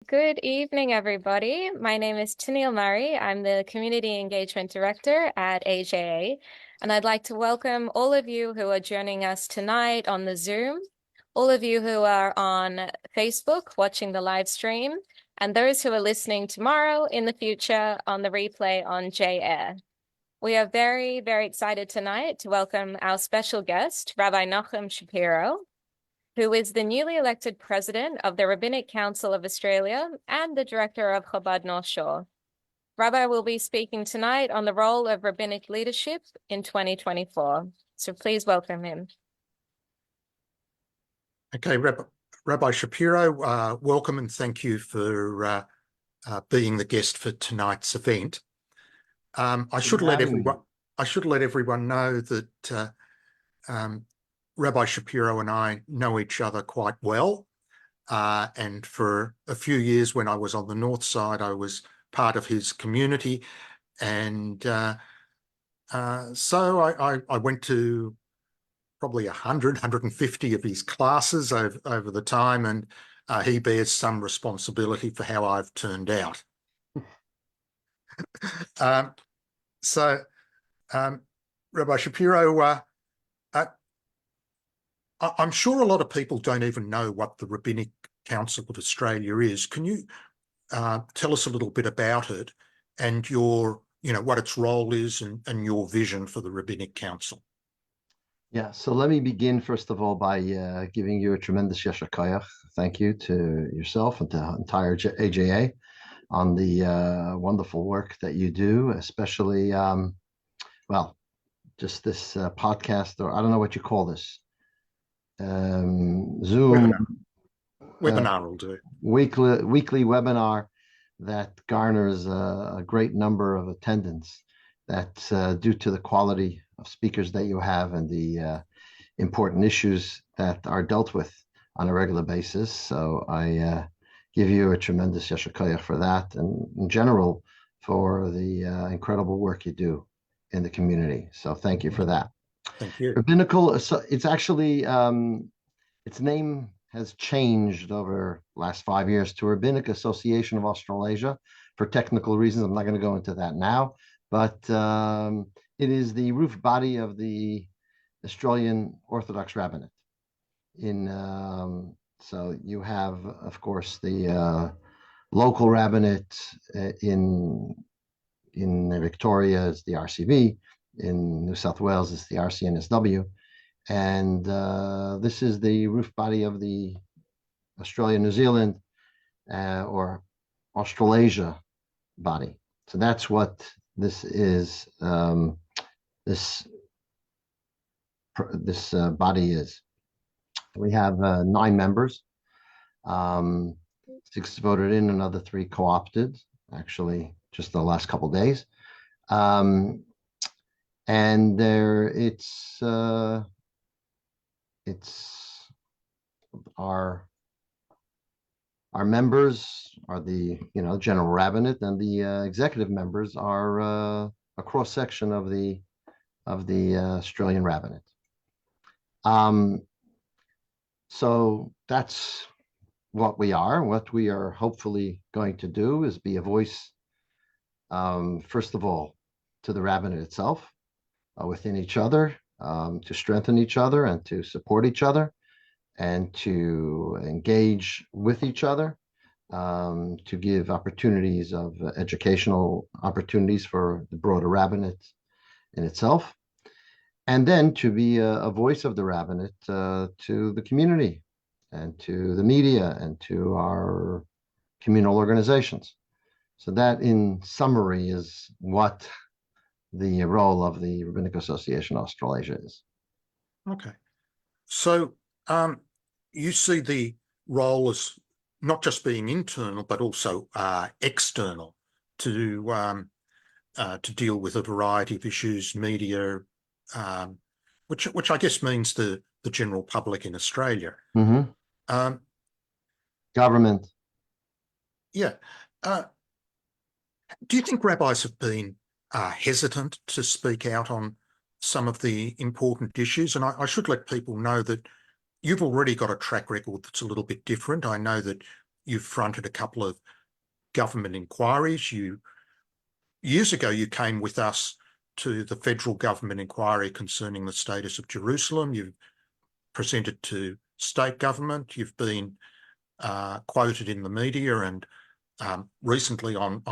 Good evening, everybody. My name is Tennille Murray. I'm the Community Engagement Director at AJA, and I'd like to welcome all of you who are joining us tonight on the Zoom, all of you who are on Facebook watching the live stream, and those who are listening tomorrow in the future on the replay on J-Air. We are very, very excited tonight to welcome our special guest, Rabbi Nochum Schapiro, who is the newly elected president of the Rabbinic Council of Australia and the director of Chabad North Shore. Rabbi will be speaking tonight on the role of rabbinic leadership in 2024. So please welcome him. Okay, Rabbi Schapiro, welcome and thank you for being the guest for tonight's event. I should let everyone know that Rabbi Schapiro and I know each other quite well, and for a few years when I was on the north side, I was part of his community, and so I went to probably 150 of his classes over the time, and he bears some responsibility for how I've turned out. Rabbi Schapiro, I'm sure a lot of people don't even know what the Rabbinic Council of Australia is. Can you tell us a little bit about it and what its role is and your vision for the Rabbinic Council? Yeah, so let me begin first of all by giving you a tremendous yesher koyach. Thank you to yourself and to the entire AJA on the wonderful work that you do, especially, just this podcast, or I don't know what you call this. Zoom webinar will do. Weekly webinar that garners a great number of attendance. That's due to the quality of speakers that you have and the important issues that are dealt with on a regular basis. So I give you a tremendous yesher koyach for that, and in general for the incredible work you do in the community. So thank you for that. Thank you. Rabbinical, so it's actually, its name has changed over the last 5 years to Rabbinic Association of Australasia for technical reasons. I'm not going to go into that now, but it is the roof body of the Australian Orthodox Rabbinate. So you have, of course, the local rabbinate in Victoria is the RCV. In New South Wales is the RCNSW, and this is the roof body of the Australia, New Zealand, or Australasia body. So that's what this is. This body is. We have 9 members. 6 voted in, another 3 co-opted. Actually, just the last couple of days. And there, it's our members are the general rabbinate, and the executive members are a cross section of the Australian rabbinate. So that's what we are. What we are hopefully going to do is be a voice, first of all, to the rabbinate itself. Within each other, to strengthen each other and to support each other and to engage with each other, to give opportunities of educational opportunities for the broader rabbinate in itself, and then to be a voice of the rabbinate to the community and to the media and to our communal organizations. So that, in summary, is what the role of the Rabbinic Association of Australasia is. Okay. So you see the role as not just being internal, but also external to deal with a variety of issues, media, which I guess means the general public in Australia. Mm-hmm. Government. Yeah. Do you think rabbis have been hesitant to speak out on some of the important issues? And I should let people know that you've already got a track record that's a little bit different. I know that you've fronted a couple of government inquiries. Years ago, you came with us to the federal government inquiry concerning the status of Jerusalem. You've presented to state government. You've been quoted in the media and recently on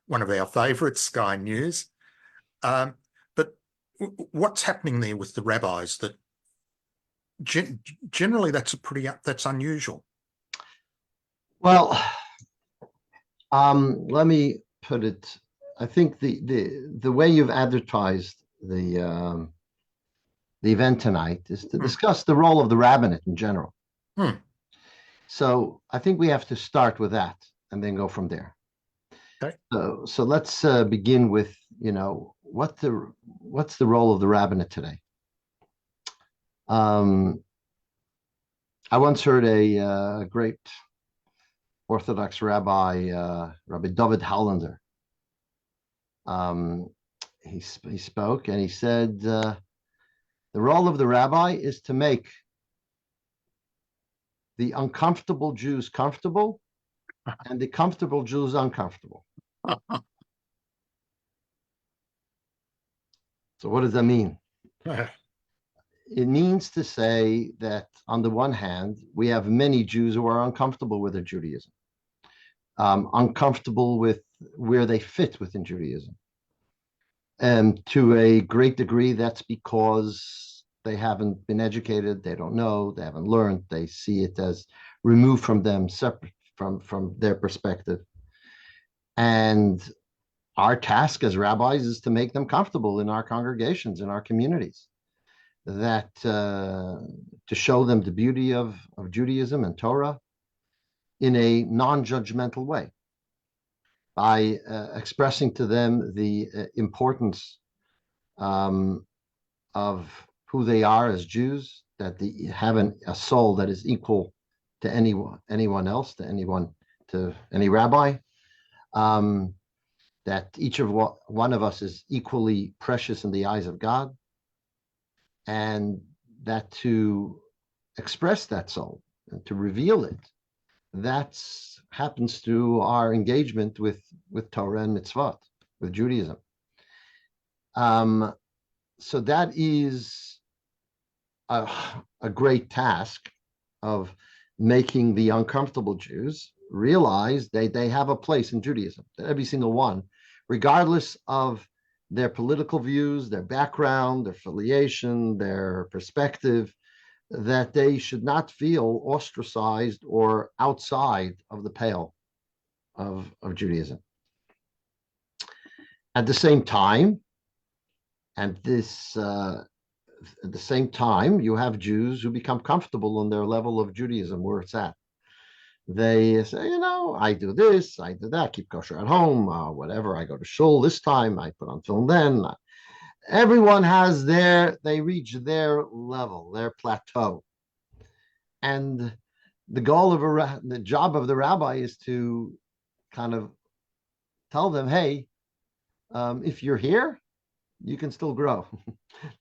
one of our favourites, Sky News. But what's happening there with the rabbis? That generally that's unusual. Well, let me put it. I think the way you've advertised the event tonight is to discuss the role of the rabbinate in general. So I think we have to start with that and then go from there. Okay. So let's begin with, what's the role of the rabbinate today? I once heard a great Orthodox rabbi, Rabbi David Hollander. He spoke and he said, the role of the rabbi is to make the uncomfortable Jews comfortable and the comfortable Jews uncomfortable. So what does that mean? It means to say that on the one hand, we have many Jews who are uncomfortable with their Judaism, uncomfortable with where they fit within Judaism. And to a great degree, that's because they haven't been educated, they don't know, they haven't learned, they see it as removed from them, separate from their perspective. And our task as rabbis is to make them comfortable in our congregations, in our communities, that to show them the beauty of Judaism and Torah in a non-judgmental way, by expressing to them the importance of who they are as Jews, that they have a soul that is equal to anyone else, to any rabbi, that each of one of us is equally precious in the eyes of God, and that to express that soul and to reveal it, that happens through our engagement with Torah and mitzvot, with Judaism. So that is a great task of making the uncomfortable Jews realize they have a place in Judaism, that every single one, regardless of their political views, their background, their affiliation, their perspective, that they should not feel ostracized or outside of the pale of Judaism. At the same time, you have Jews who become comfortable on their level of Judaism, where it's at. They say, I do this, I do that, keep kosher at home, whatever, I go to shul this time, I put on film then. Everyone has they reach their level, their plateau. And the goal of the job of the rabbi is to kind of tell them, hey, if you're here, you can still grow.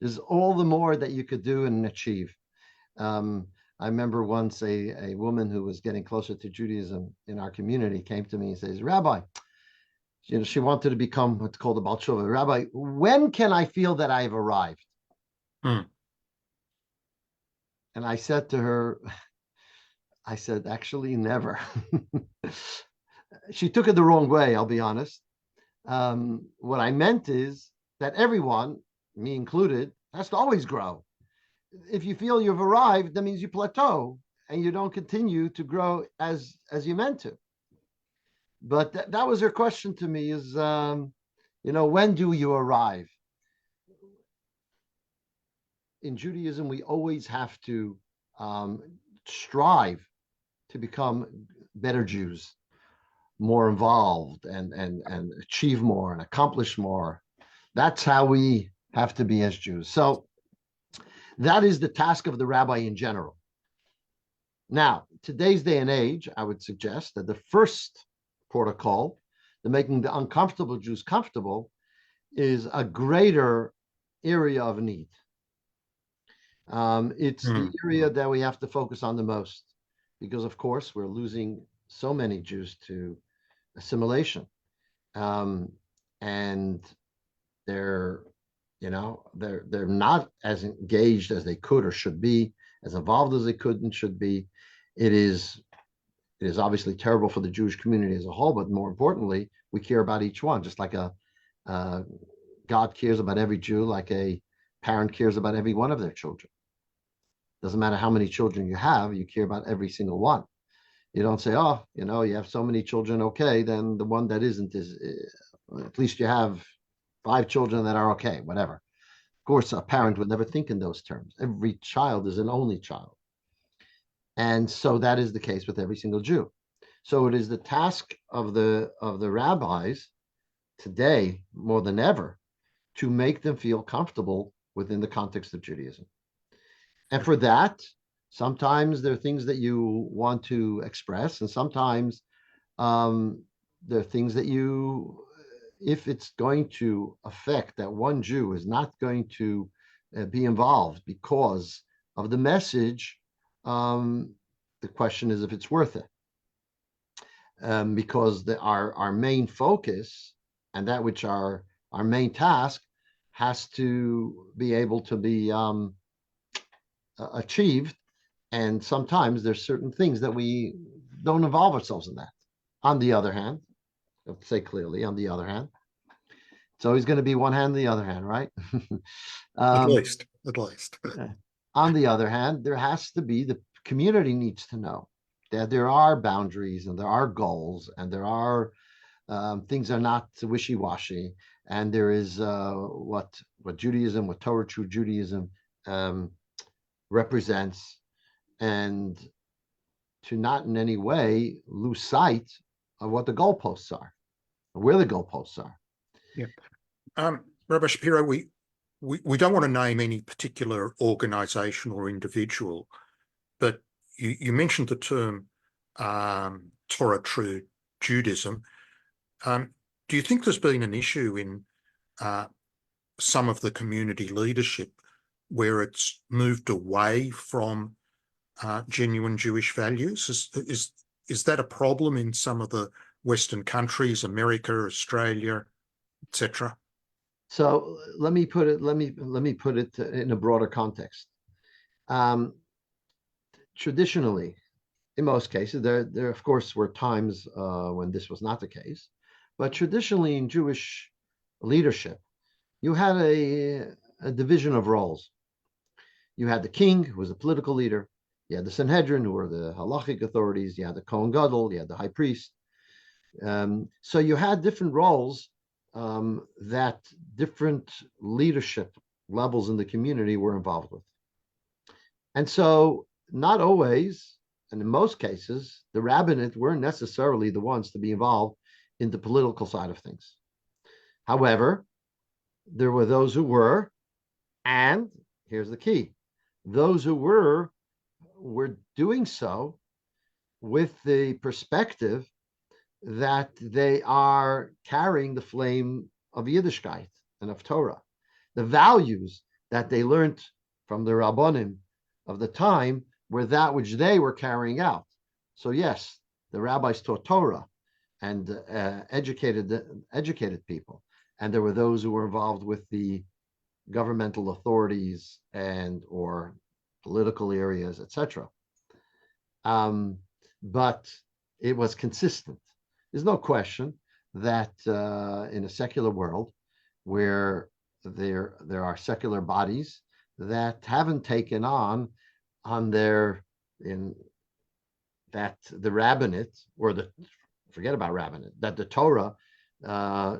There's all the more that you could do and achieve. I remember once a woman who was getting closer to Judaism in our community came to me and says, Rabbi, she wanted to become what's called a Baal Tshuva. Rabbi, when can I feel that I've arrived? And I said to her, actually, never. She took it the wrong way, I'll be honest. What I meant is that everyone, me included, has to always grow. If you feel you've arrived, that means you plateau and you don't continue to grow as you meant to. But that was her question to me is, when do you arrive? In Judaism, we always have to strive to become better Jews, more involved and achieve more and accomplish more. That's how we have to be as Jews. So that is the task of the rabbi in general. Now, today's day and age, I would suggest that the first protocol, the making the uncomfortable Jews comfortable, is a greater area of need. It's the area that we have to focus on the most, because of course we're losing so many Jews to assimilation, and they're they're not as engaged as they could or should be, as involved as they could and should be. It is obviously terrible for the Jewish community as a whole, but more importantly, we care about each one, just like God cares about every Jew, like a parent cares about every one of their children. Doesn't matter how many children you have, you care about every single one. You don't say, oh, you have so many children, okay, then the one that isn't is, at least you have 5 children that are okay, whatever. Of course, a parent would never think in those terms. Every child is an only child. And so that is the case with every single Jew. So it is the task of the rabbis today, more than ever, to make them feel comfortable within the context of Judaism. And for that, sometimes there are things that you want to express, and sometimes there are things that you, if it's going to affect that one Jew is not going to be involved because of the message, the question is if it's worth it. Because our main focus and that which our main task has to be able to be achieved. And sometimes there's certain things that we don't involve ourselves in that. On the other hand, I'll say clearly, on the other hand, it's always going to be one hand, the other hand, right? At least. On the other hand, there has to be, the community needs to know that there are boundaries and there are goals and there are things are not wishy-washy, and there is what Judaism, what Torah true Judaism represents, and to not in any way lose sight of what the goalposts are, or where the goalposts are. Yeah. Rabbi Shapiro, we don't want to name any particular organization or individual, but you mentioned the term Torah true Judaism. Do you think there's been an issue in some of the community leadership where it's moved away from genuine Jewish values? Is that a problem in some of the Western countries, America, Australia, etc.? So let me put it in a broader context. Traditionally, in most cases, there of course were times when this was not the case, but traditionally in Jewish leadership, you had a division of roles. You had the king, who was a political leader. You had the Sanhedrin, who were the halachic authorities. You had the Kohen Gadol. You had the high priest. So you had different roles that different leadership levels in the community were involved with. And so not always, and in most cases, the rabbinate weren't necessarily the ones to be involved in the political side of things. However, there were those who were, and here's the key, those who were doing so with the perspective that they are carrying the flame of Yiddishkeit and of Torah. The values that they learned from the Rabbonim of the time were that which they were carrying out. So yes, the rabbis taught Torah and educated people. And there were those who were involved with the governmental authorities and or political areas, etc. But it was consistent. There's no question that in a secular world where there are secular bodies that haven't taken on their that the rabbinate or forget about rabbinate, that the Torah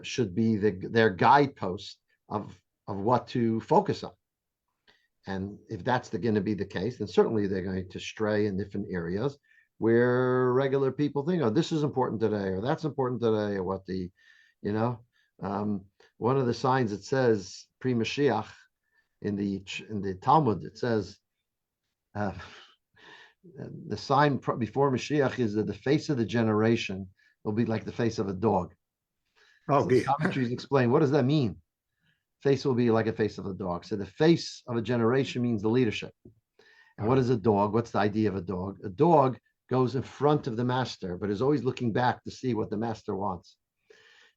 should be their guidepost of what to focus on. And if that's going to be the case, then certainly they're going to stray in different areas where regular people think, oh, this is important today, or that's important today, or what one of the signs that says pre-Mashiach in the Talmud, it says the sign before Mashiach is that the face of the generation will be like the face of a dog. Oh, so the commentaries explain, what does that mean? Face will be like a face of a dog. So the face of a generation means the leadership. And what is a dog? What's the idea of a dog? A dog goes in front of the master, but is always looking back to see what the master wants.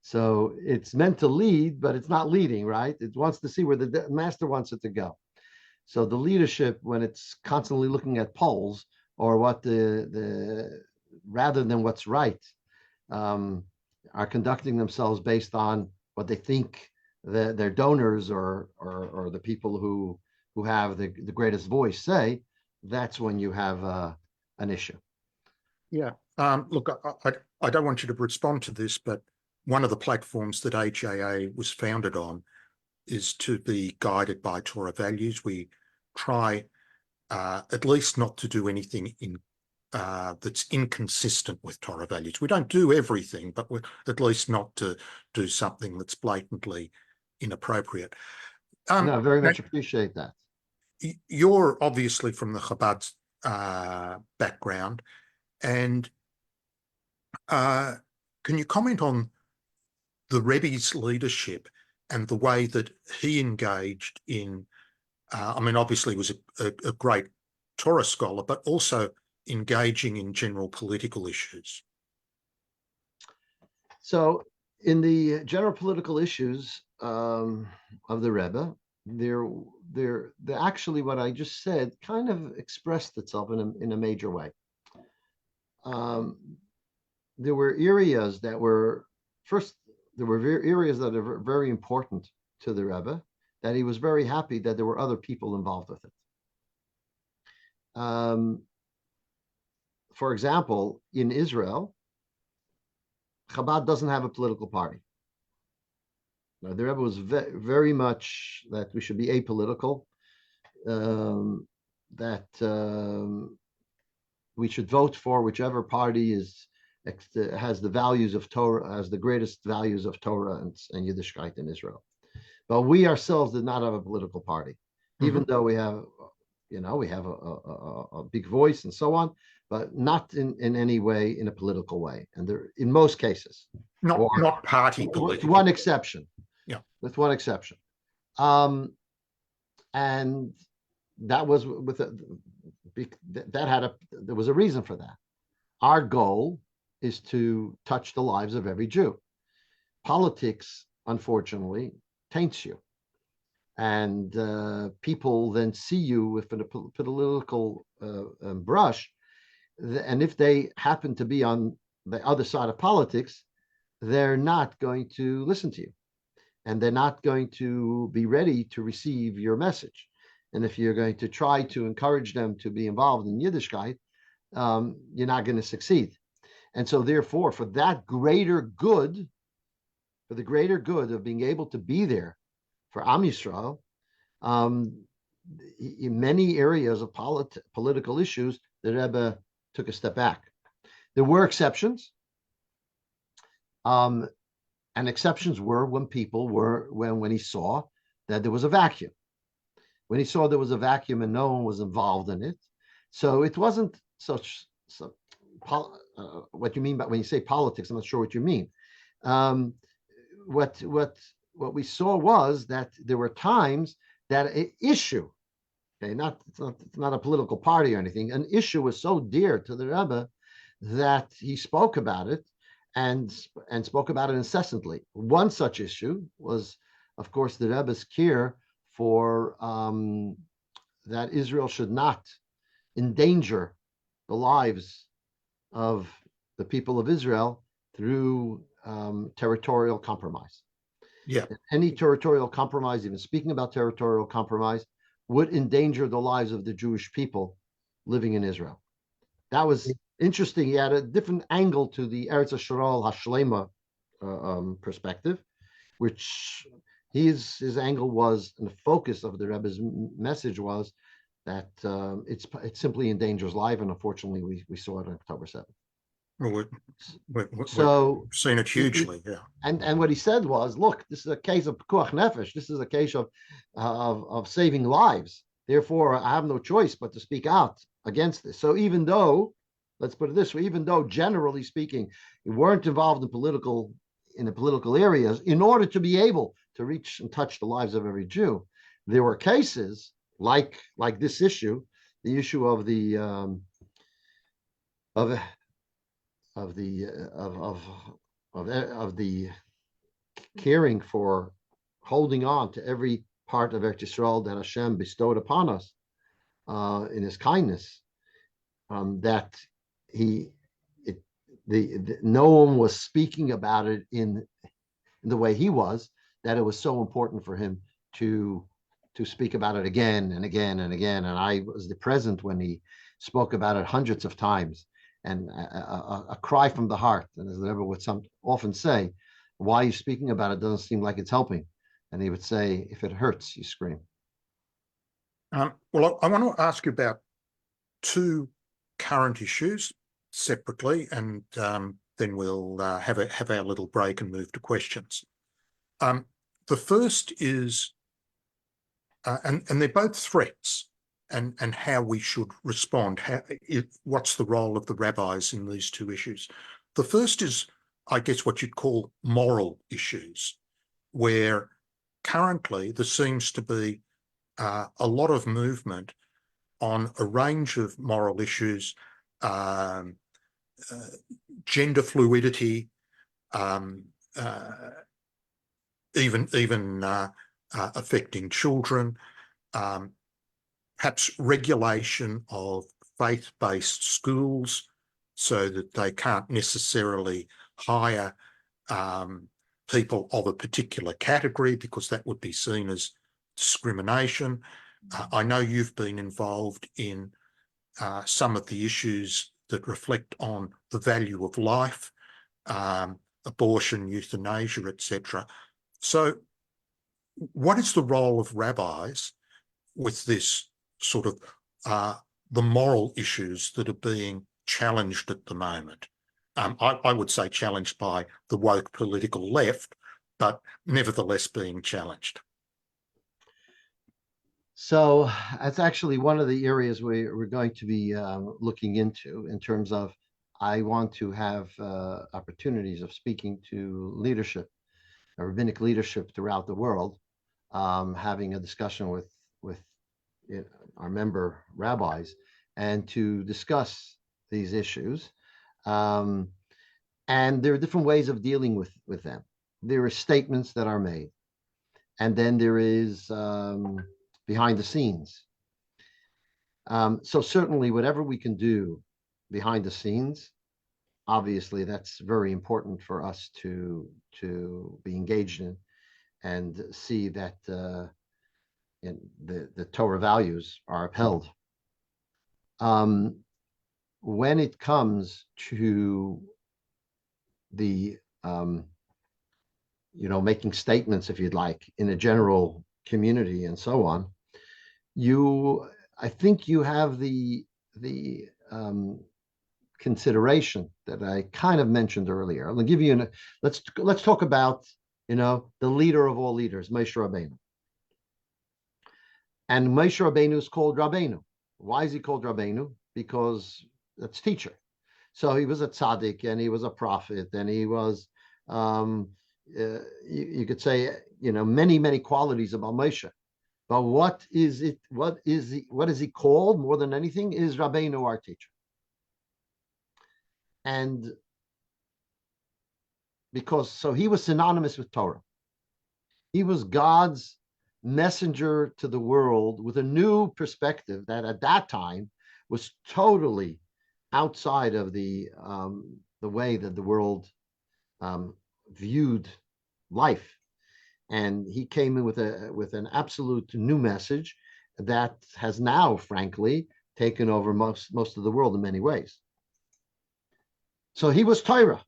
So it's meant to lead, but it's not leading, right? It wants to see where the master wants it to go. So the leadership, when it's constantly looking at polls or what the rather than what's right, are conducting themselves based on what they think their donors or the people who have the greatest voice say, that's when you have an issue. Yeah. Look, I don't want you to respond to this, but one of the platforms that AJA was founded on is to be guided by Torah values. We try at least not to do anything that's inconsistent with Torah values. We don't do everything, but we're at least not to do something that's blatantly inappropriate. No, very much appreciate that. You're obviously from the Chabad background, and can you comment on the Rebbe's leadership and the way that he engaged in, I mean, obviously he was a great Torah scholar, but also engaging in general political issues? So in the general political issues of the Rebbe, there actually what I just said kind of expressed itself in a major way. There were areas that were areas that are very important to the Rebbe, that he was very happy that there were other people involved with it. For example, in Israel, Chabad doesn't have a political party. Now, the Rebbe was very much that we should be apolitical, that we should vote for whichever party has the values of Torah, has the greatest values of Torah and Yiddishkeit in Israel. But we ourselves did not have a political party, even though we have, we have a big voice and so on, but not in any way in a political way. And there, in most cases, not party political. With one exception. Yeah. With one exception. And that was there was a reason for that. Our goal is to touch the lives of every Jew. Politics, unfortunately, taints you. And people then see you with a political brush. And if they happen to be on the other side of politics, they're not going to listen to you. And they're not going to be ready to receive your message. And if you're going to try to encourage them to be involved in Yiddishkeit, you're not going to succeed. And so therefore, for the greater good of being able to be there for Am Yisrael, in many areas of political issues, the Rebbe took a step back. There were exceptions. And exceptions were when he saw that there was a vacuum. When he saw there was a vacuum and no one was involved in it. So it wasn't what you mean by when you say politics. I'm not sure what you mean. What we saw was that there were times that an issue, okay, it's not a political party or anything, an issue was so dear to the Rebbe that he spoke about it and spoke about it incessantly. One such issue was, of course, the Rebbe's care for that Israel should not endanger the lives of the people of Israel through territorial compromise. Yeah. Any territorial compromise, even speaking about territorial compromise, would endanger the lives of the Jewish people living in Israel. That was interesting. He had a different angle to the Eretz Yisrael Hashlema perspective, which his angle was, and the focus of the Rebbe's message was that it simply endangers life, and unfortunately, we saw it on October 7th. Well, we've seen it hugely, yeah. And what he said was, look, this is a case of pekuach nefesh. This is a case of saving lives. Therefore, I have no choice but to speak out against this. So even though, let's put it this way, even though generally speaking, you weren't involved in the political areas, in order to be able to reach and touch the lives of every Jew, there were cases like this issue, the issue of the of of the of the caring for holding on to every part of Eretz Yisrael that Hashem bestowed upon us in His kindness, that he it, no one was speaking about it in the way he was, that it was so important for him to speak about it again and again and again. And I was present when he spoke about it hundreds of times, and a cry from the heart. And as the Rebbe would often say, why are you speaking about it? Doesn't seem like it's helping. And he would say, if it hurts, you scream. Well, I want to ask you about two current issues separately, and then we'll have our little break and move to questions. The first is, and they're both threats, and how we should respond. What's the role of the rabbis in these two issues? The first is, I guess, what you'd call moral issues, where currently there seems to be a lot of movement on a range of moral issues, gender fluidity, even affecting children, perhaps regulation of faith-based schools so that they can't necessarily hire people of a particular category because that would be seen as discrimination. I know you've been involved in some of the issues that reflect on the value of life, abortion, euthanasia, etc. So what is the role of rabbis with this sort of the moral issues that are being challenged at the moment? I would say challenged by the woke political left, but nevertheless being challenged. So that's actually one of the areas we're going to be looking into in terms of, I want to have opportunities of speaking to leadership, rabbinic leadership throughout the world, having a discussion with our member rabbis, and to discuss these issues. And there are different ways of dealing with them. There are statements that are made, and then there is behind the scenes. So certainly whatever we can do behind the scenes, obviously that's very important for us to be engaged in and see that the Torah values are upheld. When it comes to the making statements, if you'd like, in a general community and so on, I think you have the consideration that I kind of mentioned earlier. I'll give you let's talk about the leader of all leaders, Moshe Rabbeinu. And Moshe Rabbeinu is called Rabbeinu. Why is he called Rabbeinu? Because that's teacher. So he was a tzaddik, and he was a prophet, and he was you could say many qualities about Moshe. But what is he called more than anything is Rabbeinu, our teacher. And so he was synonymous with Torah. He was God's messenger to the world with a new perspective that at that time was totally outside of the way that the world viewed life. And he came in with an absolute new message that has now, frankly, taken over most of the world in many ways. So he was Torah.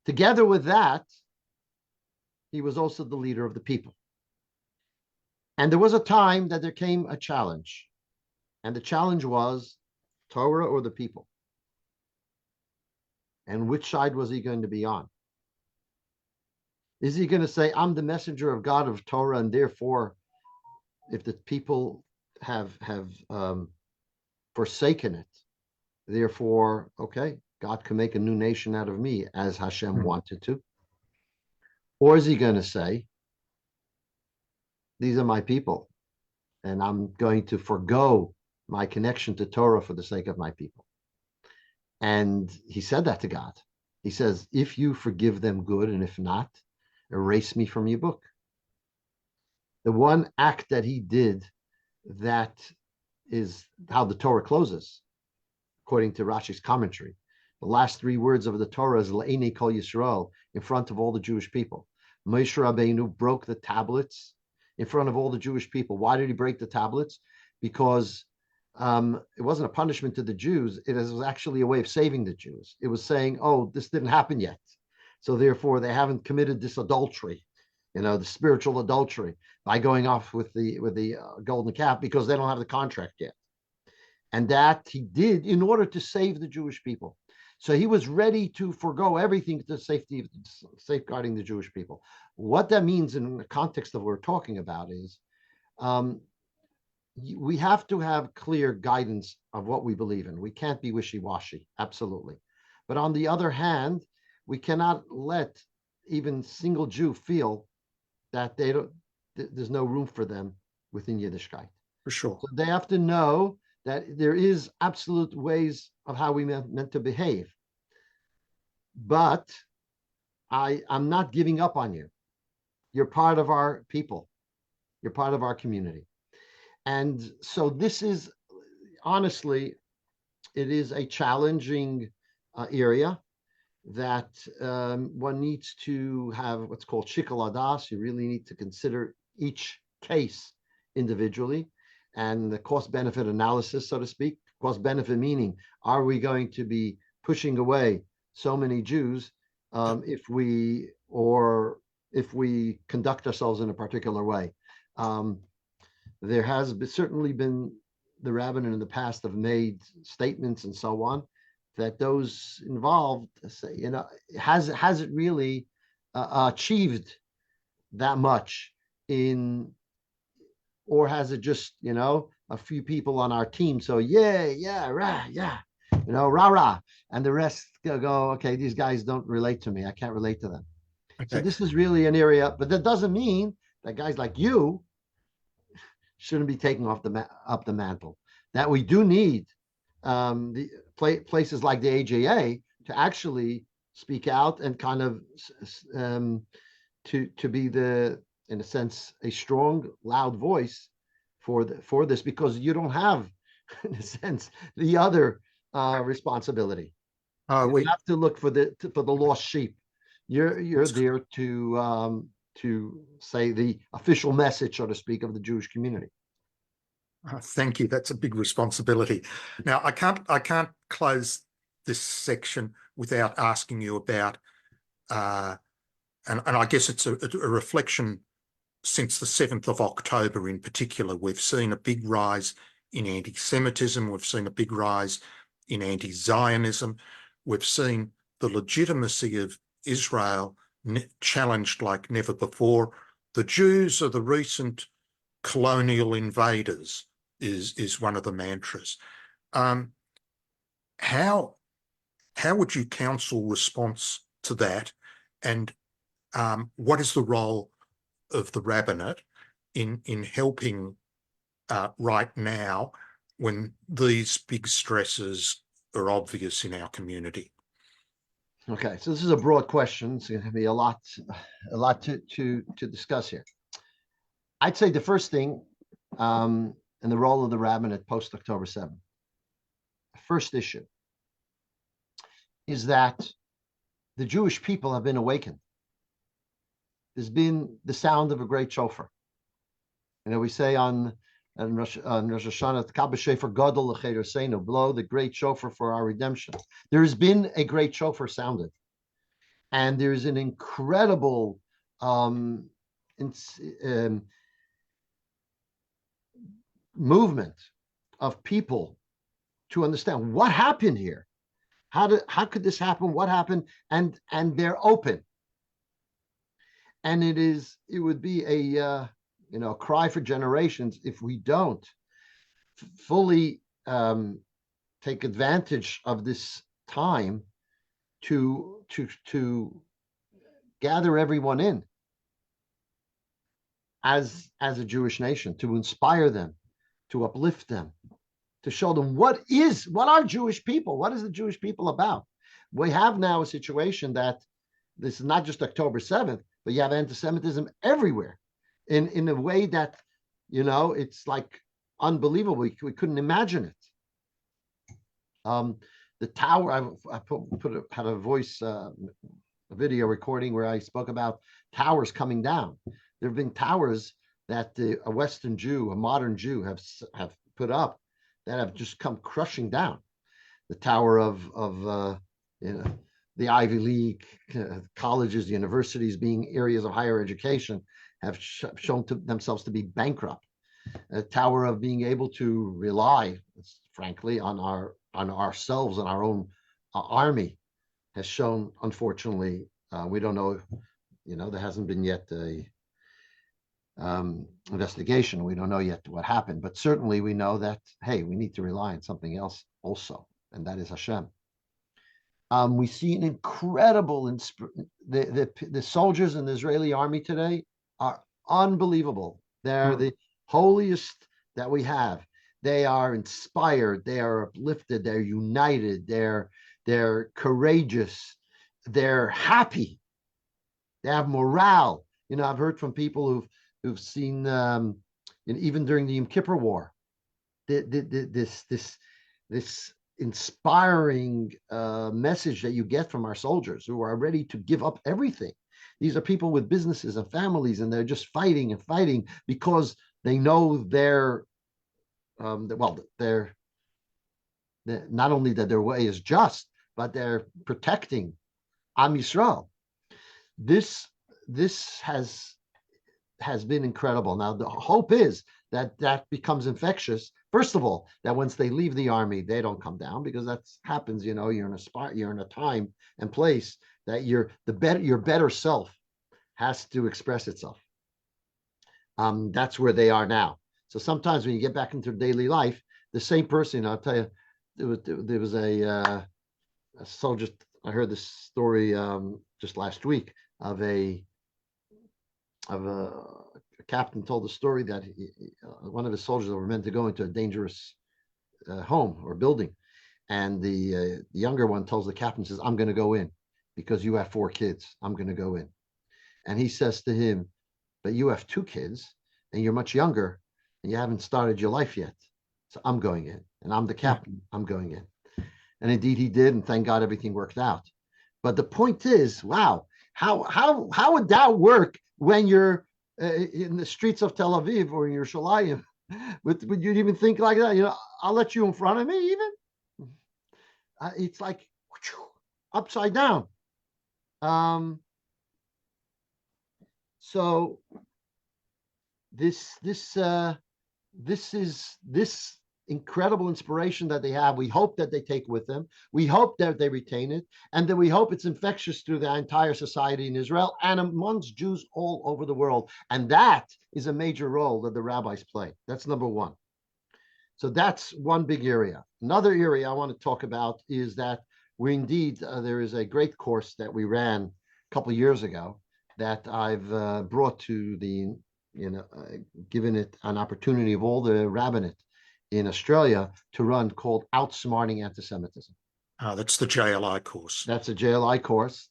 Together with that, he was also the leader of the people. And there was a time that there came a challenge. And the challenge was Torah or the people. And which side was he going to be on? Is he going to say, I'm the messenger of God of Torah, and therefore, if the people have forsaken it, therefore, okay, God can make a new nation out of me as Hashem wanted to? Or is he going to say, these are my people, and I'm going to forgo my connection to Torah for the sake of my people? And he said that to God. He says, if you forgive them, good, and if not, erase me from your book. The one act that he did, that is how the Torah closes, according to Rashi's commentary. The last three words of the Torah is Le'enei Kol Yisrael, in front of all the Jewish people. Moshe Rabbeinu broke the tablets in front of all the Jewish people. Why did he break the tablets? Because it wasn't a punishment to the Jews. It was actually a way of saving the Jews. It was saying, oh, this didn't happen yet, so therefore they haven't committed this adultery, the spiritual adultery, by going off with the golden calf, because they don't have the contract yet. And that he did in order to save the Jewish people. So he was ready to forego everything to safeguarding the Jewish people. What that means in the context of what we're talking about is we have to have clear guidance of what we believe in. We can't be wishy-washy, absolutely. But on the other hand, we cannot let even single Jew feel that there's no room for them within Yiddishkeit. For sure. So they have to know that there is absolute ways of how we meant to behave. But I'm not giving up on you. You're part of our people. You're part of our community. And so this is, honestly, it is a challenging area that one needs to have what's called shikol hadas. You really need to consider each case individually, and the cost-benefit analysis, so to speak. Cost-benefit meaning, are we going to be pushing away so many Jews if we conduct ourselves in a particular way? There has certainly been, the rabbinate in the past have made statements and so on, that those involved say, has it really achieved that much or has it just, a few people on our team? So rah, rah, and the rest go, okay, these guys don't relate to me. I can't relate to them. Okay. So this is really an area, but that doesn't mean that guys like you shouldn't be taking up the mantle. That we do need the places like the AJA to actually speak out and kind of to be in a sense, a strong, loud voice for this, because you don't have, in a sense, the other responsibility. We have to look for the lost sheep. You're there to say the official message, so to speak, of the Jewish community. Thank you. That's a big responsibility. Now, I can't close this section without asking you about, and I guess it's a reflection. Since the 7th of October in particular, we've seen a big rise in anti-Semitism. We've seen a big rise in anti-Zionism. We've seen the legitimacy of Israel challenged like never before. The Jews are the recent colonial invaders is one of the mantras. How would you counsel response to that? And what is the role of the rabbinate in helping right now when these big stresses are obvious in our community? Okay, so this is a broad question. It's going to be a lot to discuss here. I'd say the first thing, and the role of the rabbinate post October 7th, the first issue is that the Jewish people have been awakened. There's been the sound of a great shofar. We say on Rosh Hashanah, Kabbalah shofar gadol l'cheiroseinu, blow the great shofar for our redemption. There's been a great shofar sounded, and there's an incredible movement of people to understand what happened here. How could this happen? What happened? And they're open. And it would be a cry for generations if we don't fully take advantage of this time to gather everyone in as a Jewish nation, to inspire them, to uplift them, to show them what are Jewish people? What is the Jewish people about? We have now a situation that this is not just October 7th, but you have anti-Semitism everywhere in a way that, it's like unbelievable. We couldn't imagine it. The tower, I had a voice, a video recording where I spoke about towers coming down. There have been towers that a Western Jew, a modern Jew, have put up that have just come crushing down. The tower of the Ivy League colleges, universities being areas of higher education have shown themselves to be bankrupt. A tower of being able to rely, frankly, on ourselves and our own army has shown, unfortunately, we don't know, there hasn't been yet a investigation. We don't know yet what happened, but certainly we know that, hey, we need to rely on something else also, and that is Hashem. We see an incredible, the soldiers in the Israeli army today are unbelievable. They're the holiest that we have. They are inspired. They are uplifted. They're united. They're courageous. They're happy. They have morale. I've heard from people who've seen, even during the Yom Kippur War, this inspiring message that you get from our soldiers who are ready to give up everything. These are people with businesses and families, and they're just fighting and fighting because they know they're not only that their way is just, but they're protecting Am Yisrael. This has been incredible. Now, the hope is that becomes infectious. First of all, that once they leave the army, they don't come down, because that happens. You're in a time and place that your better self has to express itself. That's where they are now. So sometimes when you get back into daily life, the same person, I'll tell you, there was a soldier. I heard this story just last week of a captain told the story that one of his soldiers were meant to go into a dangerous home or building, and the younger one tells the captain, says, "I'm going to go in because you have 4 kids. I'm going to go in." And he says to him, "But you have 2 kids and you're much younger and you haven't started your life yet. So I'm going in, and I'm the captain. I'm going in." And indeed he did, and thank God everything worked out. But the point is, wow, how would that work when you're in the streets of Tel Aviv or in Yerushalayim? Would you even think like that? I'll let you in front of me even? It's like upside down. So this incredible inspiration that they have, we hope that they take with them. We hope that they retain it, and that we hope it's infectious through the entire society in Israel and amongst Jews all over the world. And that is a major role that the rabbis play. That's number one. So that's one big area. Another area I want to talk about is that there is a great course that we ran a couple of years ago that I've brought to given it an opportunity of all the rabbinate in Australia to run, called Outsmarting Anti-Semitism. That's the JLI course. That's a JLI course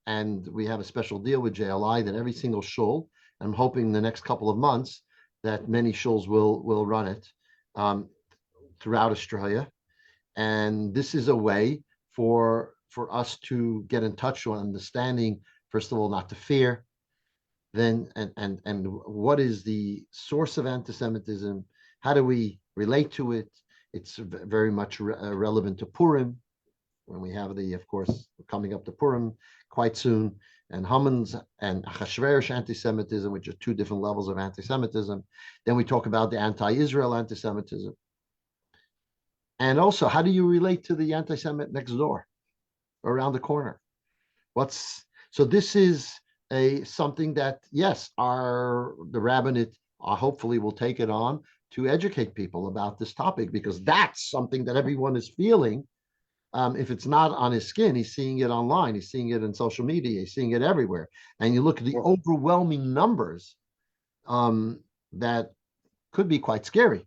and we have a special deal with JLI that every single shul, I'm hoping the next couple of months that many shuls will run it throughout Australia. And this is a way for us to get in touch with understanding, first of all, not to fear, then and what is the source of anti-Semitism? How do we relate to it? It's very much relevant to Purim, when we have of course, coming up to Purim quite soon, and Haman's and Achashverosh anti-Semitism, which are 2 different levels of anti-Semitism. Then we talk about the anti-Israel anti-Semitism. And also, how do you relate to the anti-Semite next door, around the corner? So this is something that, yes, the rabbinate hopefully will take it on to educate people about this topic, because that's something that everyone is feeling. If it's not on his skin, he's seeing it online, he's seeing it in social media, he's seeing it everywhere. And you look at the overwhelming numbers that could be quite scary.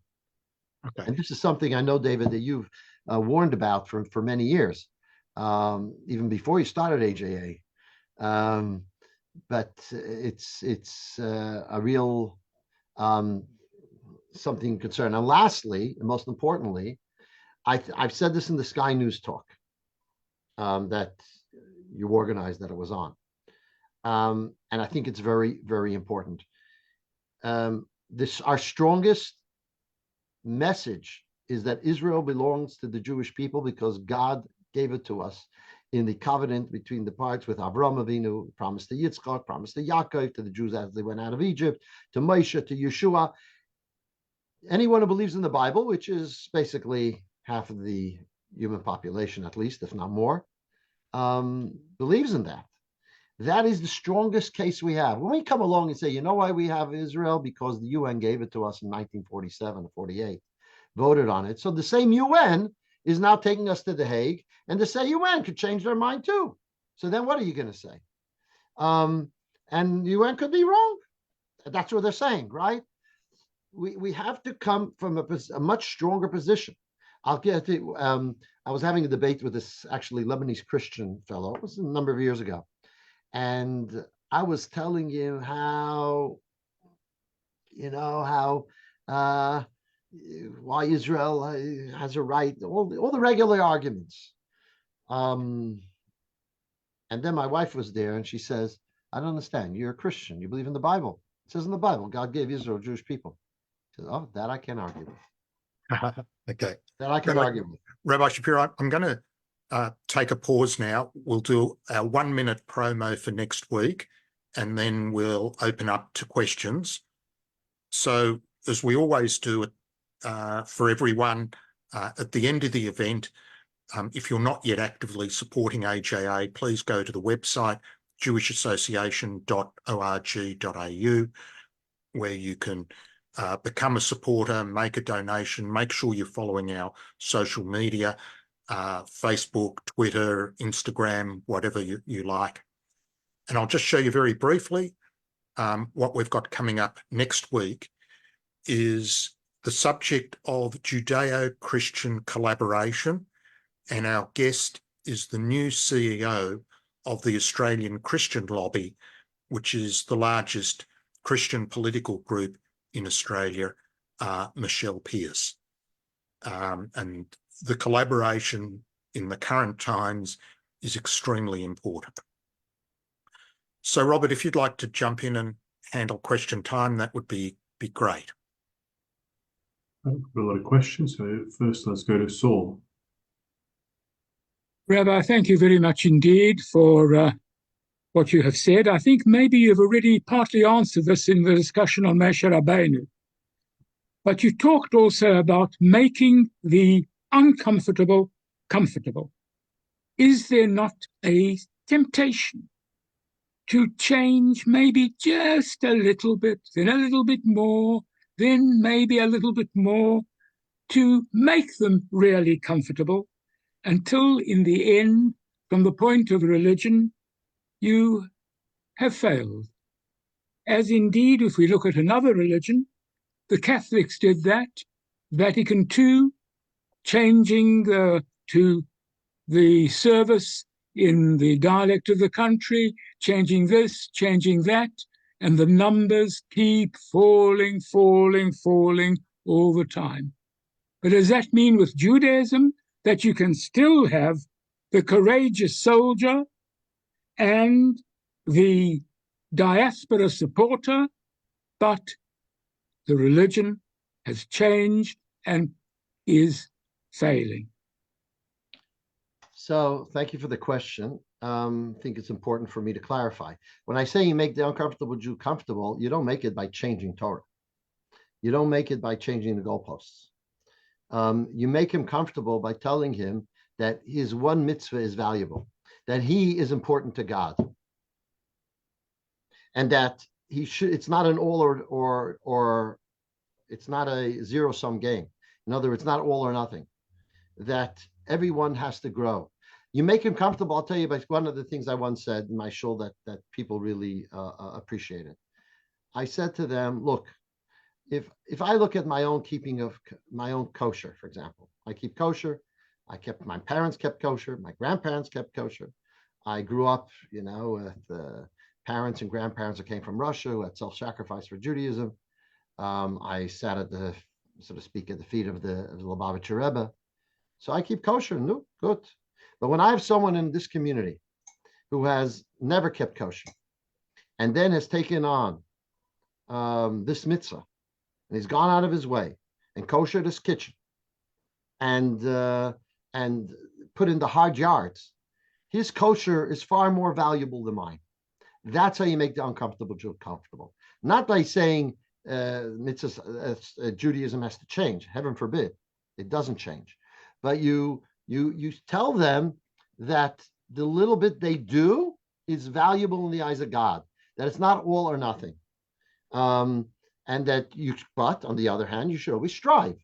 Okay. And this is something I know, David, that you've warned about for many years, even before you started AJA. But it's a real something concern. And lastly, and most importantly, I've said this in the Sky News talk that you organized, that it was on. And I think it's very, very important. Our strongest message is that Israel belongs to the Jewish people because God gave it to us in the covenant between the parts with Avraham Avinu, promised to Yitzchak, promised to Yaakov, to the Jews as they went out of Egypt, to Moshe, to Yeshua. Anyone who believes in the Bible, which is basically half of the human population, at least, if not more, believes in that. That is the strongest case we have. When we come along and say, you know why we have Israel? Because the UN gave it to us in 1947 or 48, voted on it. So the same UN is now taking us to The Hague, and the same UN could change their mind too. So then what are you going to say? And UN could be wrong. That's what they're saying, right? We have to come from a much stronger position. I'll get to, I was having a debate with this actually Lebanese Christian fellow. It was a number of years ago. And I was telling him how, why Israel has a right, all the regular arguments. And then my wife was there and she says, I don't understand. You're a Christian. You believe in the Bible. It says in the Bible, God gave Israel Jewish people. She says, oh, that I can't argue with. Okay. That I can argue with. Rabbi Schapiro, I'm going to take a pause now. We'll do our 1 minute promo for next week, and then we'll open up to questions. So as we always do for everyone, at the end of the event, if you're not yet actively supporting AJA, please go to the website jewishassociation.org.au, where you can become a supporter, make a donation, make sure you're following our social media, Facebook, Twitter, Instagram, whatever you like. And I'll just show you very briefly what we've got coming up next week is the subject of Judeo-Christian collaboration, and our guest is the new CEO of the Australian Christian Lobby, which is the largest Christian political group in Australia, Michelle Pearce. And the collaboration in the current times is extremely important. So, Robert, if you'd like to jump in and handle question time, that would be great. I've got a lot of questions, so first let's go to Saul. Rabbi, thank you very much indeed for what you have said. I think maybe you've already partly answered this in the discussion on Moshe Rabbeinu. But you talked also about making the uncomfortable comfortable. Is there not a temptation to change maybe just a little bit, then a little bit more, then maybe a little bit more, to make them really comfortable, until in the end, from the point of religion, you have failed? As indeed, if we look at another religion, the Catholics did that, Vatican II, changing to the service in the dialect of the country, changing this, changing that, and the numbers keep falling all the time. But does that mean with Judaism that you can still have the courageous soldier and the diaspora supporter, but the religion has changed and is failing? So thank you for the question. I think it's important for me to clarify. When I say you make the uncomfortable Jew comfortable, you don't make it by changing Torah. You don't make it by changing the goalposts. You make him comfortable by telling him that his one mitzvah is valuable, that he is important to God, and that he should. It's not an all or it's not a zero-sum game. In other words, not all or nothing. That everyone has to grow. You make him comfortable. I'll tell you about one of the things I once said in my shul that people really appreciated. I said to them, look, if I look at my own keeping of my own kosher, for example, I keep kosher. My parents kept kosher. My grandparents kept kosher. I grew up, with the parents and grandparents that came from Russia who had self-sacrifice for Judaism. I sat at the, so to speak, at the feet of the Lubavitcher Rebbe. So I keep kosher. No, good. But when I have someone in this community who has never kept kosher and then has taken on this mitzvah, and he's gone out of his way and koshered his kitchen and put in the hard yards, his kosher is far more valuable than mine. That's how you make the uncomfortable Jew comfortable. Not by saying Judaism has to change. Heaven forbid, it doesn't change. But you tell them that the little bit they do is valuable in the eyes of God. That it's not all or nothing. And that but on the other hand, you should always strive.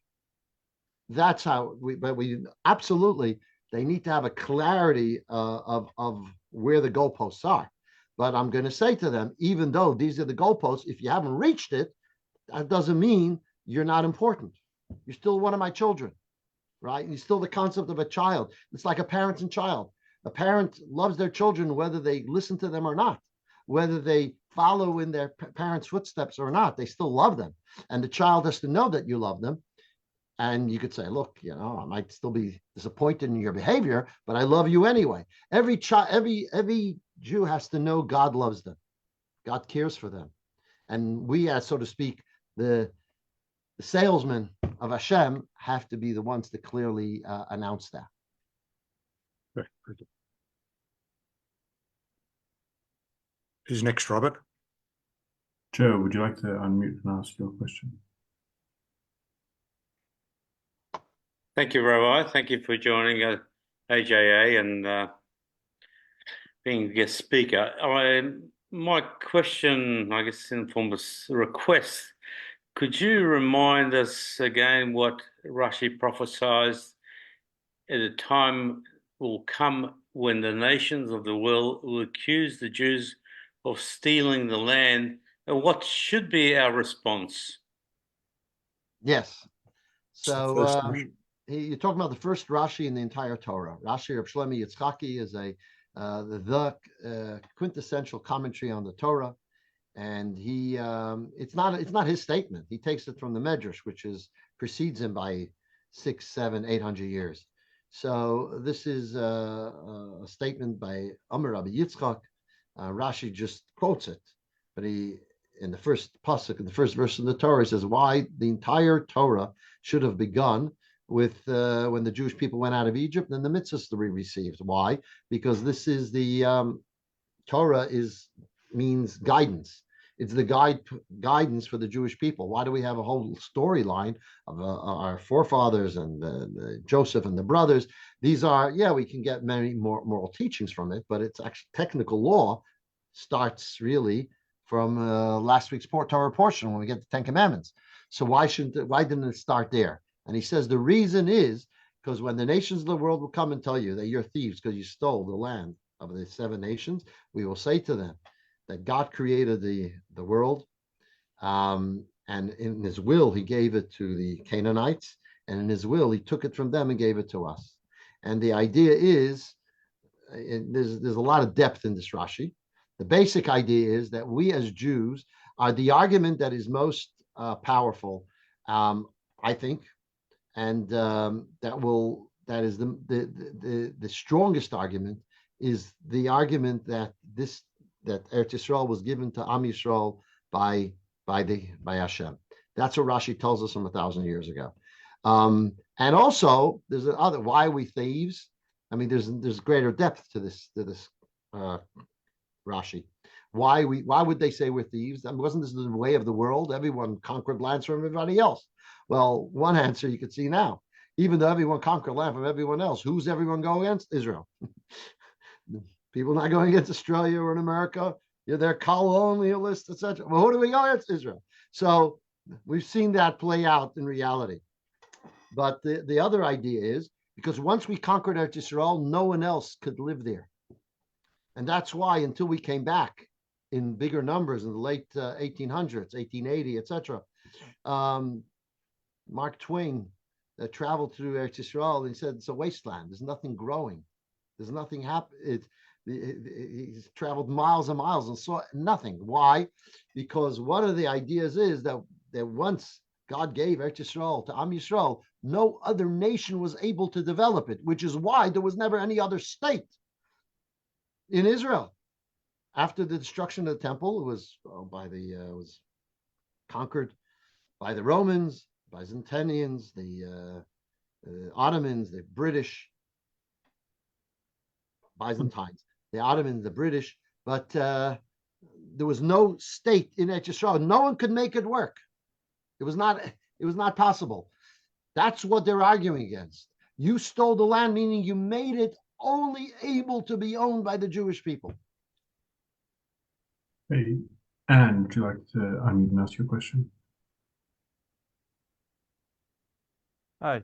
That's how we absolutely, they need to have a clarity of where the goalposts are. But I'm going to say to them, even though these are the goalposts, if you haven't reached it, that doesn't mean you're not important. You're still one of my children, right? You're still the concept of a child. It's like a parent and child. A parent loves their children whether they listen to them or not, whether they follow in their parents' footsteps or not. They still love them. And the child has to know that you love them. And you could say, look, I might still be disappointed in your behavior, but I love you anyway. Every Jew has to know God loves them. God cares for them. And we, as so to speak, the salesmen of Hashem have to be the ones to clearly announce that. Who's next, Robert? Joe, would you like to unmute and ask your question? Thank you, Rabbi. Thank you for joining AJA and being a guest speaker. My question, I guess, in form of request, could you remind us again what Rashi prophesied at a time will come when the nations of the world will accuse the Jews of stealing the land, and what should be our response? Yes. So you're talking about the first Rashi in the entire Torah. Rashi of Shlomi Yitzchaki is the quintessential commentary on the Torah, and he it's not his statement. He takes it from the Medrash, which precedes him by 600, 700, 800 years. So this is a statement by Amar Rabbi Yitzchak. Rashi just quotes it, but in the first pasuk, in the first verse of the Torah, he says why the entire Torah should have begun with when the Jewish people went out of Egypt and the mitzvahs that we received. Why? Because this is the Torah means guidance. It's the guidance for the Jewish people. Why do we have a whole storyline of our forefathers and Joseph and the brothers? These are, we can get many more moral teachings from it, but it's actually technical law starts really from last week's Torah portion when we get the Ten Commandments. So why didn't it start there? And he says the reason is because when the nations of the world will come and tell you that you're thieves because you stole the land of the 7 nations, we will say to them that God created the world, and in his will, he gave it to the Canaanites, and in his will, he took it from them and gave it to us. And the idea is, there's a lot of depth in this Rashi. The basic idea is that we as Jews are the argument that is most powerful, I think, and that is the strongest argument is the argument that Eretz Yisrael was given to Am Yisrael by Hashem. That's what Rashi tells us from 1,000 years ago. And also, there's another. Why are we thieves? I mean, there's greater depth to this Rashi. Why would they say we're thieves? I mean, wasn't this the way of the world? Everyone conquered lands from everybody else. Well, one answer you could see now. Even though everyone conquered land from everyone else, who's everyone going against? Israel. People not going against Australia or in America. They're colonialists, etc. Well, who do we go against? Israel. So we've seen that play out in reality. But the other idea is because once we conquered Eretz Yisrael, no one else could live there. And that's why until we came back in bigger numbers in the late 1800s, 1880, etc. Mark Twain traveled through Eretz Yisrael, and he said it's a wasteland. There's nothing growing. There's nothing happening. He's traveled miles and miles and saw nothing. Why? Because one of the ideas is that once God gave Eretz Yisrael to Am Yisrael, no other nation was able to develop it, which is why there was never any other state in Israel. After the destruction of the temple, it was was conquered by the Romans, Byzantinians, the Ottomans, the British, Byzantines, the Ottomans, the British, but there was no state in Eretz Yisrael. No one could make it work. It was not possible. That's what they're arguing against. You stole the land, meaning you made it only able to be owned by the Jewish people. Hey, Anne, would you like to unmute and ask your question? Hi.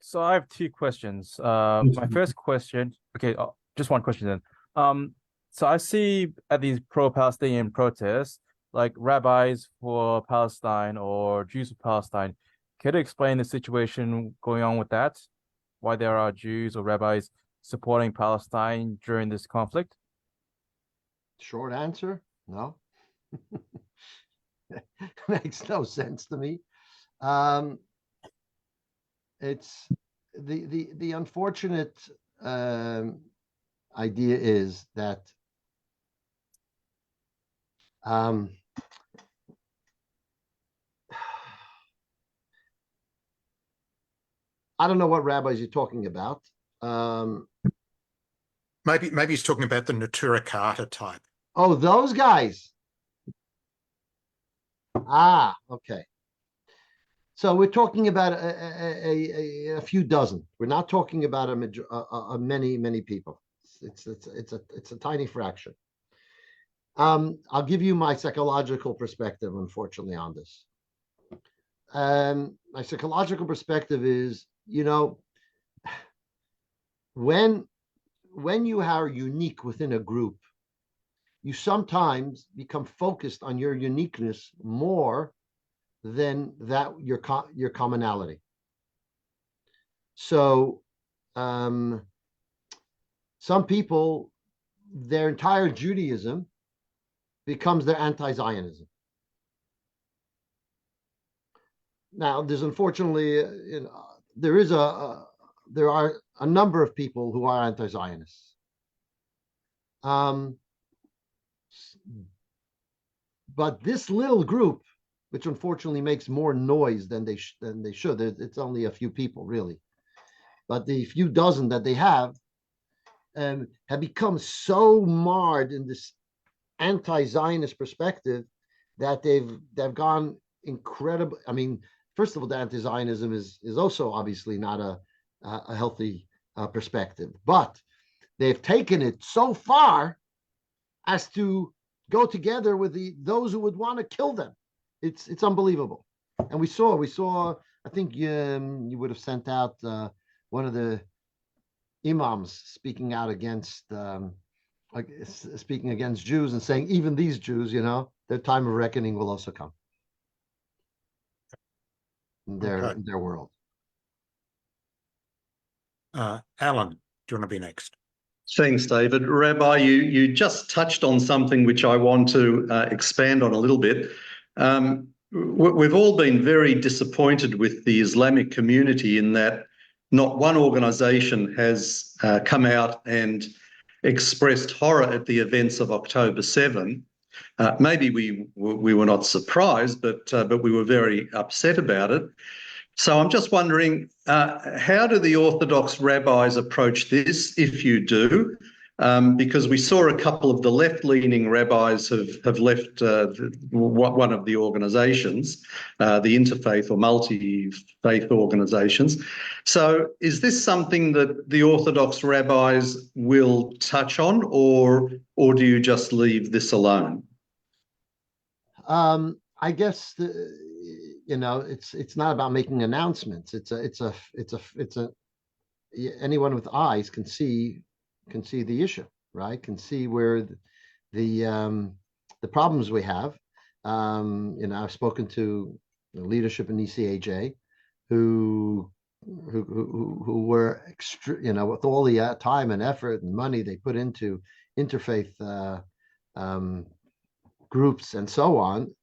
So I have two questions. My first question, okay, just one question then. So I see at these pro-Palestinian protests, like rabbis for Palestine or Jews for Palestine. Could you explain the situation going on with that? Why there are Jews or rabbis supporting Palestine during this conflict? Short answer, no. Makes no sense to me. It's the unfortunate idea is that I don't know what rabbis you're talking about. Maybe he's talking about the Natura Carta type. Oh, those guys. Ah, okay. So we're talking about a few dozen. We're not talking about a many people. It's a tiny fraction. I'll give you my psychological perspective, unfortunately, on this. My psychological perspective is, when you are unique within a group, you sometimes become focused on your uniqueness more than your commonality. So some people, their entire Judaism becomes their anti-Zionism. Now, there's unfortunately, there are a number of people who are anti-Zionists. But this little group, which unfortunately makes more noise than they should, it's only a few people really, but the few dozen that they have become so marred in this anti-Zionist perspective that they've gone incredible. I mean, first of all, the anti-Zionism is also obviously not a healthy perspective, but they've taken it so far as to go together with those who would want to kill them. It's unbelievable. And we saw. I think you would have sent out one of the imams speaking out against Jews and saying, even these Jews, their time of reckoning will also come in their world. Alan, do you want to be next? Thanks, David. Rabbi, you just touched on something which I want to expand on a little bit. We've all been very disappointed with the Islamic community in that not one organisation has come out and expressed horror at the events of October 7. Maybe we were not surprised, but we were very upset about it. So I'm just wondering, how do the Orthodox rabbis approach this, if you do? Because we saw a couple of the left-leaning rabbis have left one of the organisations, the interfaith or multi-faith organisations. So is this something that the Orthodox rabbis will touch on, or do you just leave this alone? I guess it's not about making announcements. Anyone with eyes can see the issue, right? Can see where the problems we have. I've spoken to leadership in ECAJ who were with all the time and effort and money they put into interfaith groups and so on.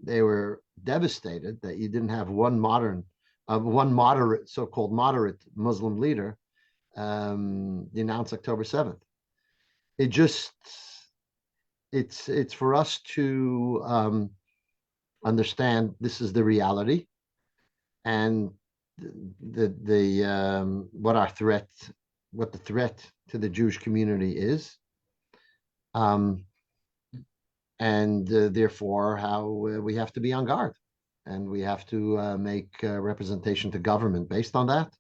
They were devastated that you didn't have one moderate, so-called moderate Muslim leader denounce October 7th. It's for us to understand this is the reality, and what the threat to the Jewish community is, and therefore how we have to be on guard, and we have to make representation to government based on that,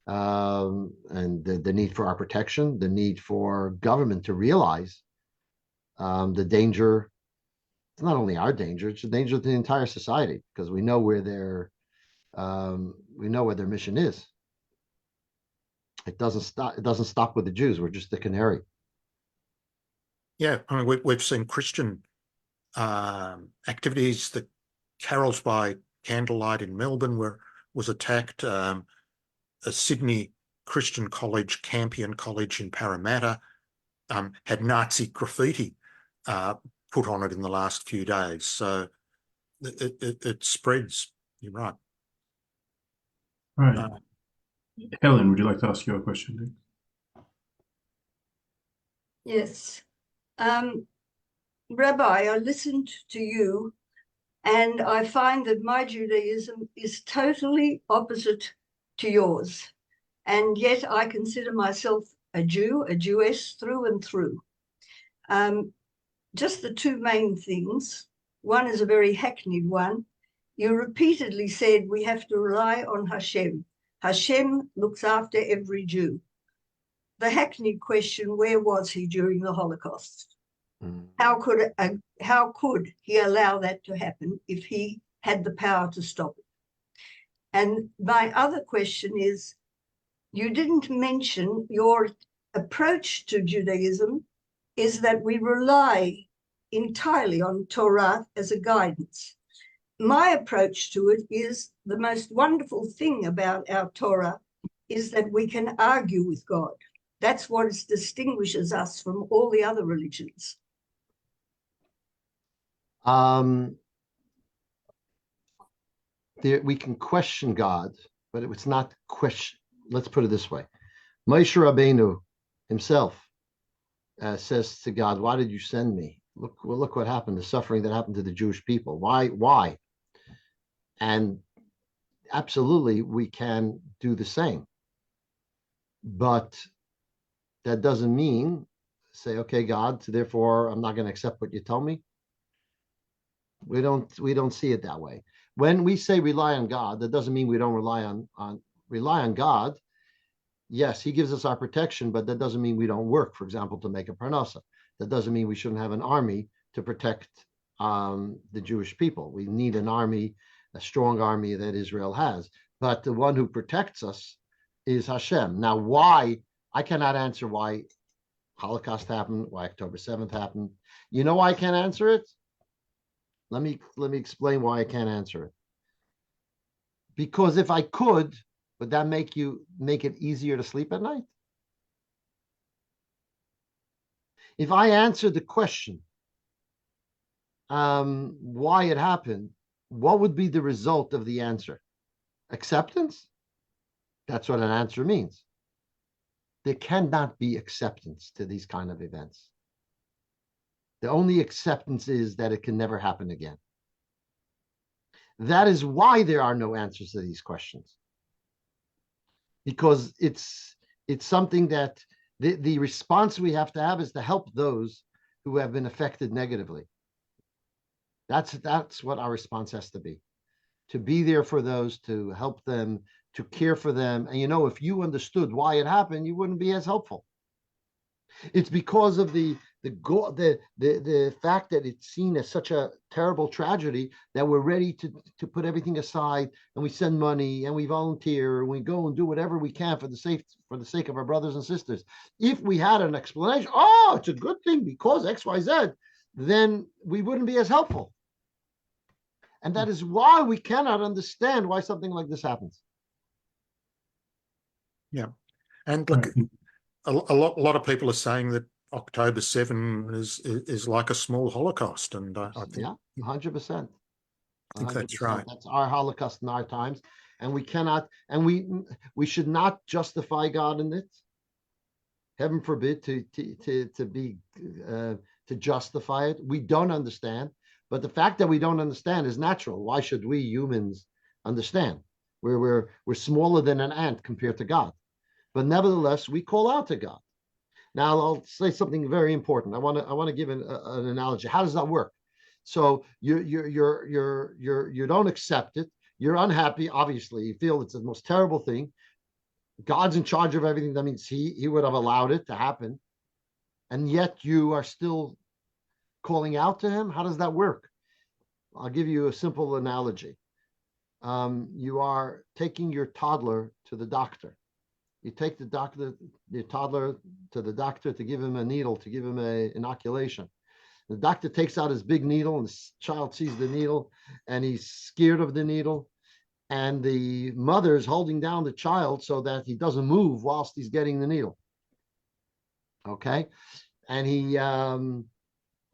and the need for our protection, the need for government to realize the danger. It's not only our danger; it's the danger of the entire society, because we know where their mission is. It doesn't stop. It doesn't stop with the Jews. We're just the canary. Yeah, I mean, we've seen Christian activities. The carols by candlelight in Melbourne was attacked. A Sydney Christian college, Campion College in Parramatta, had Nazi graffiti put on it in the last few days. So it spreads. You're right. Right. Helen, would you like to ask your question? Yes. Rabbi, I listened to you, and I find that my Judaism is totally opposite to yours. And yet I consider myself a Jew, a Jewess through and through. Just the two main things. One is a very hackneyed one. You repeatedly said we have to rely on Hashem. Hashem looks after every Jew. The hackneyed question, where was he during the Holocaust? How could he allow that to happen if he had the power to stop it? And my other question is, you didn't mention your approach to Judaism is that we rely entirely on Torah as a guidance. My approach to it is the most wonderful thing about our Torah is that we can argue with God. That's what distinguishes us from all the other religions. We can question God, but it's not question. Let's put it this way. Moshe Rabbeinu himself says to God, why did you send me? Look what happened, the suffering that happened to the Jewish people. Why? And absolutely, we can do the same. But that doesn't mean, say, okay, God, so therefore I'm not going to accept what you tell me. We don't see it that way. When we say rely on God, that doesn't mean we don't rely on God. Yes, he gives us our protection, but that doesn't mean we don't work, for example, to make a parnasa. That doesn't mean we shouldn't have an army to protect the Jewish people. We need an army, a strong army that Israel has. But the one who protects us is Hashem. Now, why? I cannot answer why Holocaust happened, why October 7th happened. You know why I can't answer it? Let me explain why I can't answer it. Because if I could, would that make it easier to sleep at night? If I answered the question, why it happened, what would be the result of the answer? Acceptance? That's what an answer means. There cannot be acceptance to these kind of events. The only acceptance is that it can never happen again. That is why there are no answers to these questions. Because it's something that the response we have to have is to help those who have been affected negatively. That's what our response has to be there for those, to help them, to care for them. And if you understood why it happened, you wouldn't be as helpful. It's because of the fact that it's seen as such a terrible tragedy that we're ready to put everything aside, and we send money and we volunteer and we go and do whatever we can for the sake of our brothers and sisters. If we had an explanation, oh, it's a good thing because XYZ, then we wouldn't be as helpful. And that is why we cannot understand why something like this happens. Yeah. And look, a lot of people are saying that October 7 is like a small Holocaust, and I think, yeah, 100%. I think that's right. That's our Holocaust in our times, and we cannot, and we should not justify God in it. Heaven forbid to justify it. We don't understand, but the fact that we don't understand is natural. Why should we humans understand? We're smaller than an ant compared to God, but nevertheless we call out to God. Now I'll say something very important. I want to give an analogy. How does that work? So you don't accept it. You're unhappy. Obviously, you feel it's the most terrible thing. God's in charge of everything. That means he would have allowed it to happen, and yet you are still calling out to him. How does that work? I'll give you a simple analogy. You are taking your toddler to the doctor. You take your toddler to the doctor to give him a needle, to give him an inoculation. The doctor takes out his big needle, and the child sees the needle, and he's scared of the needle. And the mother is holding down the child so that he doesn't move whilst he's getting the needle. Okay? And he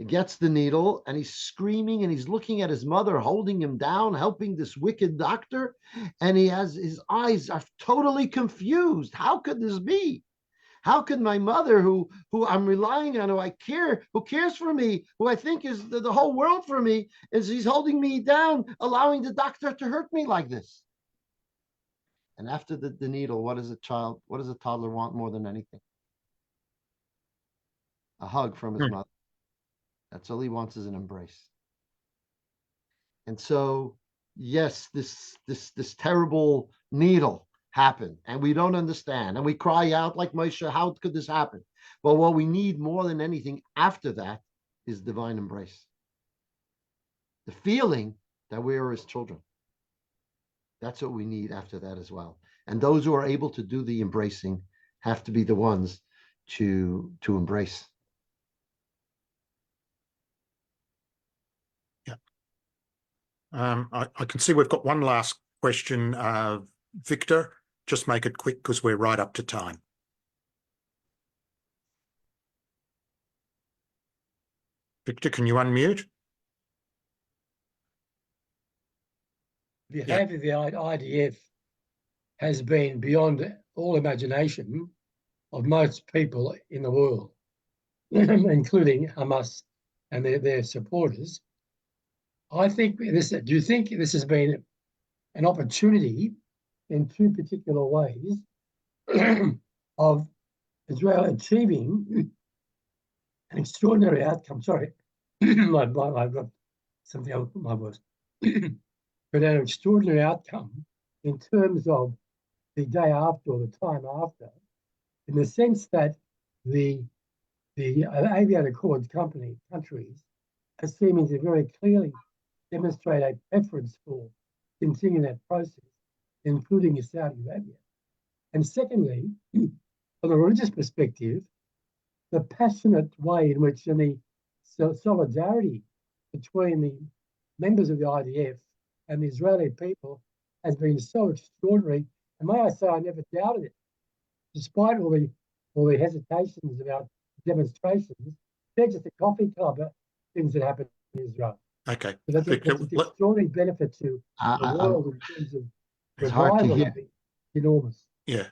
gets the needle, and he's screaming, and he's looking at his mother holding him down, helping this wicked doctor, and his eyes are totally confused. How could this be? How could my mother, who I'm relying on, who cares for me, who I think is the whole world for me, is he's holding me down, allowing the doctor to hurt me like this? And after the needle, what does a toddler want more than anything? A hug from his mother. That's all he wants, is an embrace. And so, yes, this terrible needle happened, and we don't understand, and we cry out like Moshe, how could this happen? But what we need more than anything after that is divine embrace. The feeling that we are his children. That's what we need after that as well. And those who are able to do the embracing have to be the ones to embrace. I can see we've got one last question. Victor, just make it quick because we're right up to time. Victor, can you unmute? The behaviour of the IDF has been beyond all imagination of most people in the world, including Hamas and their supporters. Do you think this has been an opportunity in two particular ways of Israel achieving an extraordinary outcome? Sorry, I've got something else in my voice. But an extraordinary outcome in terms of the day after or the time after, in the sense that the aviator accord countries are seeming to very clearly demonstrate a preference for continuing that process, including Saudi Arabia. And secondly, from a religious perspective, the passionate way in which the solidarity between the members of the IDF and the Israeli people has been so extraordinary. And may I say, I never doubted it, despite all the hesitations about demonstrations. They're just a coffee club of things that happen in Israel. Okay. So that's an extraordinary benefit to the world in terms of revival. Enormous. Yeah.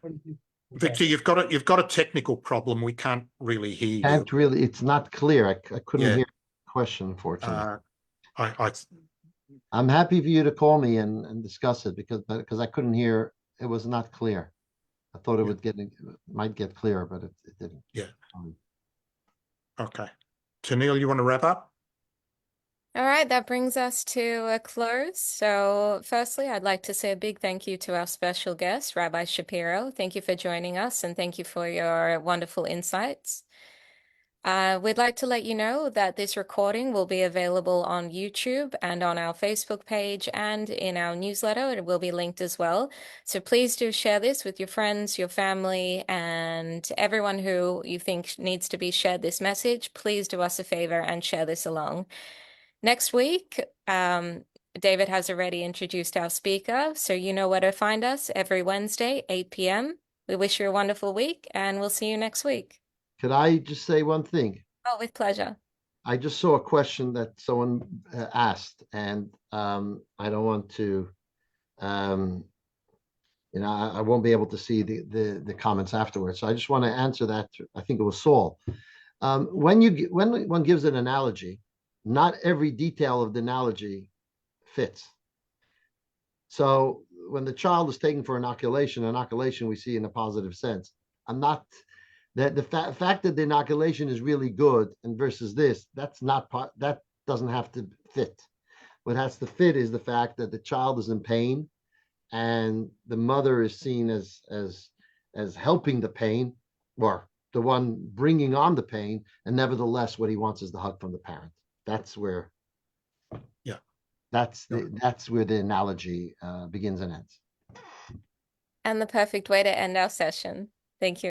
Victor, you've got a technical problem. We can't really hear you. It's not clear. I couldn't hear the question, unfortunately. I'm happy for you to call me and discuss it because I couldn't hear. It was not clear. I thought it might get clearer, but it didn't. Yeah. Okay. Tanil, you want to wrap up? All right, that brings us to a close. So firstly, I'd like to say a big thank you to our special guest, Rabbi Schapiro. Thank you for joining us, and thank you for your wonderful insights. We'd like to let you know that this recording will be available on YouTube and on our Facebook page and in our newsletter. It will be linked as well. So please do share this with your friends, your family, and everyone who you think needs to be shared this message. Please do us a favor and share this along. Next week, David has already introduced our speaker, so you know where to find us every Wednesday, 8 p.m. We wish you a wonderful week, and we'll see you next week. Could I just say one thing? Oh, with pleasure. I just saw a question that someone asked, and I don't want to, you know, I won't be able to see the comments afterwards. So I just want to answer that. I think it was Saul. When one gives an analogy, not every detail of the analogy fits. So when the child is taken for inoculation we see in a positive sense. I'm not. The fact that the inoculation is really good and versus this, that doesn't have to fit. What has to fit is the fact that the child is in pain and the mother is seen as helping the pain, or the one bringing on the pain, and nevertheless what he wants is the hug from the parent. That's where that's where the analogy begins and ends. And the perfect way to end our session. Thank you.